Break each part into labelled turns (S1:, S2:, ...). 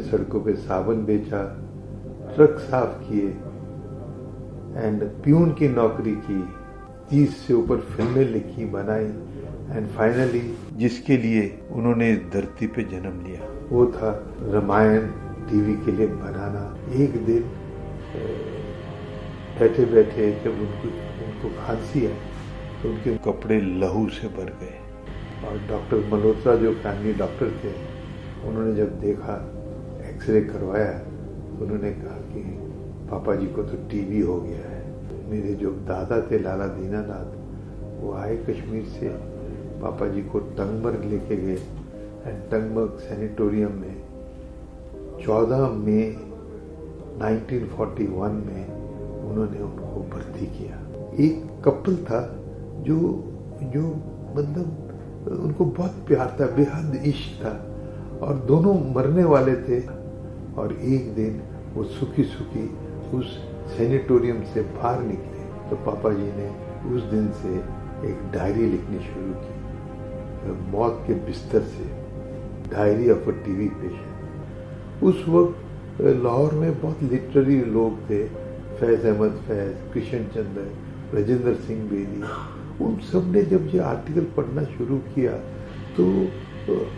S1: सड़कों पे साबुन बेचा, ट्रक साफ किए एंड प्यून की नौकरी की, 30 से ऊपर फिल्में लिखी बनाई एंड फाइनली जिसके लिए उन्होंने धरती पे जन्म लिया वो था रामायण टीवी के लिए बनाना। एक दिन बैठे बैठे जब उनको खांसी आई तो उनके कपड़े लहू से भर गए और डॉक्टर मल्होत्रा जो फैमिली डॉक्टर थे उन्होंने जब देखा, एक्सरे करवाया तो उन्होंने कहा कि पापा जी को तो टीबी हो गया है। मेरे जो दादा थे लाला दीनानाथ, वो आए कश्मीर से, पापा जी को टंगमर्ग लेके गए एंड टंगमर्ग सैनिटोरियम में 14 मई 1941 में उन्होंने उनको भर्ती किया। एक कपल था जो मतलब उनको बहुत प्यार था, बेहद इश्क था और दोनों मरने वाले थे और एक दिन वो सुखी सुखी उस सैनिटोरियम से बाहर निकले तो पापा जी ने उस दिन से एक डायरी लिखनी शुरू की, मौत के बिस्तर से, diary of a TV patient. उस वक्त लाहौर में बहुत लिटरेरी लोग थे, फैज अहमद फैज, कृष्ण चंद्र, राजेंद्र सिंह बेदी, उन सब ने जब ये आर्टिकल पढ़ना शुरू किया तो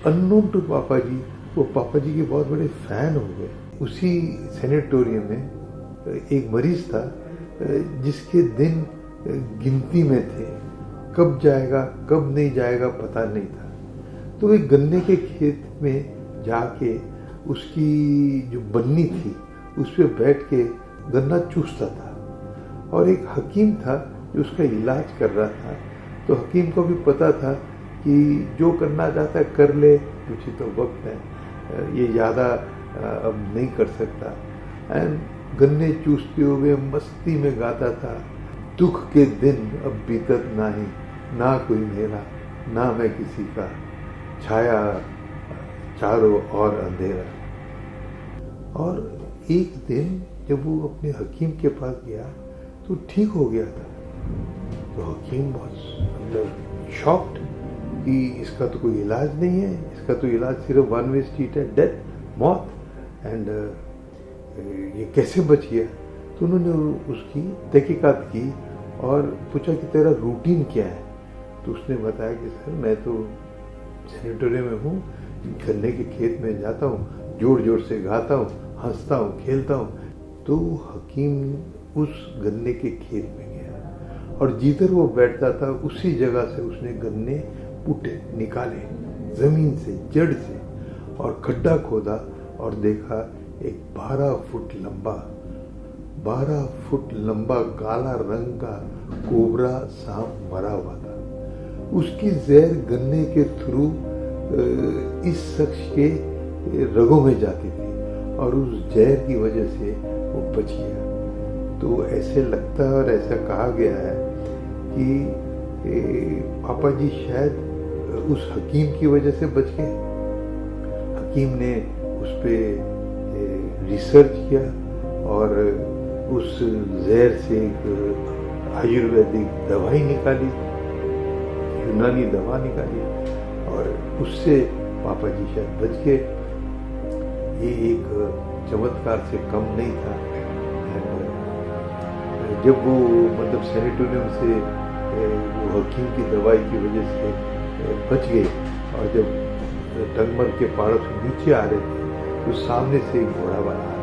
S1: अननोन टू पापा जी वो पापा जी के बहुत बड़े फैन हो गए। उसी सैनिटोरियम में एक मरीज था जिसके दिन गिनती में थे, कब जाएगा कब नहीं जाएगा पता नहीं था। तो एक गन्ने के खेत में जाके उसकी जो बन्नी थी उस पर बैठ के गन्ना चूसता था और एक हकीम था जो उसका इलाज कर रहा था। तो हकीम को भी पता था कि जो करना चाहता है कर ले, कुछ ही तो वक्त है, ये ज़्यादा अब नहीं कर सकता। एंड गन्ने चूसते हुए मस्ती में गाता था, दुख के दिन अब बीतत नाही, ना कोई मेरा ना मैं किसी का, छाया चारों और अंधेरा। और एक दिन जब वो अपने हकीम के पास गया तो ठीक हो गया था। तो हकीम बहुत शॉक्ड कि इसका तो कोई इलाज नहीं है, इसका तो इलाज सिर्फ वन वे स्ट्रीट है, डेथ, मौत, एंड ये कैसे बच गया। तो उन्होंने उसकी तहकीकात की और पूछा कि तेरा रूटीन क्या है। तो उसने बताया कि सर मैं तो सैनिटोरियम में हूँ, गन्ने के खेत में जाता हूँ, जोर जोर से गाता हूँ, हंसता हूँ, खेलता हूँ। तो हकीम उस गन्ने के खेत में गया और जिधर वो बैठता था उसी जगह से उसने गन्ने पुटे निकाले जमीन से, जड़ से, और खड्डा खोदा और देखा एक 12 फुट लंबा काला रंग का कोबरा सांप मरा हुआ था। उसकी जहर गन्ने के थ्रू इस शख्स के रगों में जाती थी और उस जहर की वजह से वो बच गया। तो ऐसे लगता है और ऐसा कहा गया है कि पापा जी शायद उस हकीम की वजह से बच गए। हकीम ने उस पर रिसर्च किया और उस जहर से एक आयुर्वेदिक दवाई निकाली, यूनानी दवा निकाली और उससे पापा जी शायद बच गए। ये एक चमत्कार से कम नहीं था। जब वो मतलब सैनिटोरियम से वो हकीम की दवाई की वजह से बच गए और जब टंगमर्ग के पहाड़ों से नीचे आ रहे थे तो सामने से एक घोड़ा वाला आया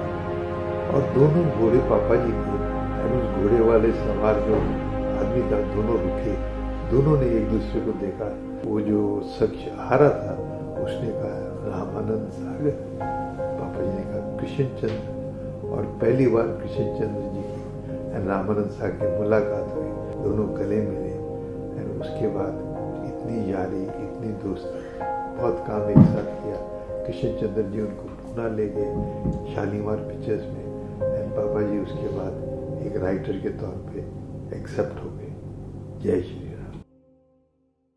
S1: और दोनों घोड़े पापा जी थे और उस घोड़े वाले सवार जो आदमी था दोनों रुके। दोनों ने एक दूसरे को देखा। वो जो शख्स आ रहा था उसने कहा रामानंद सागर, पापा जी ने कहा कृष्ण चंद्र। और पहली बार कृष्ण चंद्र जी की रामानंद सागर की मुलाकात हुई, दोनों गले मिले और उसके बाद इतनी यारी, इतनी दोस्ती, बहुत काम एक साथ किया। कृष्ण चंद्र जी उनको पुणे ले गए शालीमार पिक्चर्स में एंड पापा जी उसके बाद एक राइटर के तौर पे एक्सेप्ट हो गए। जय श्री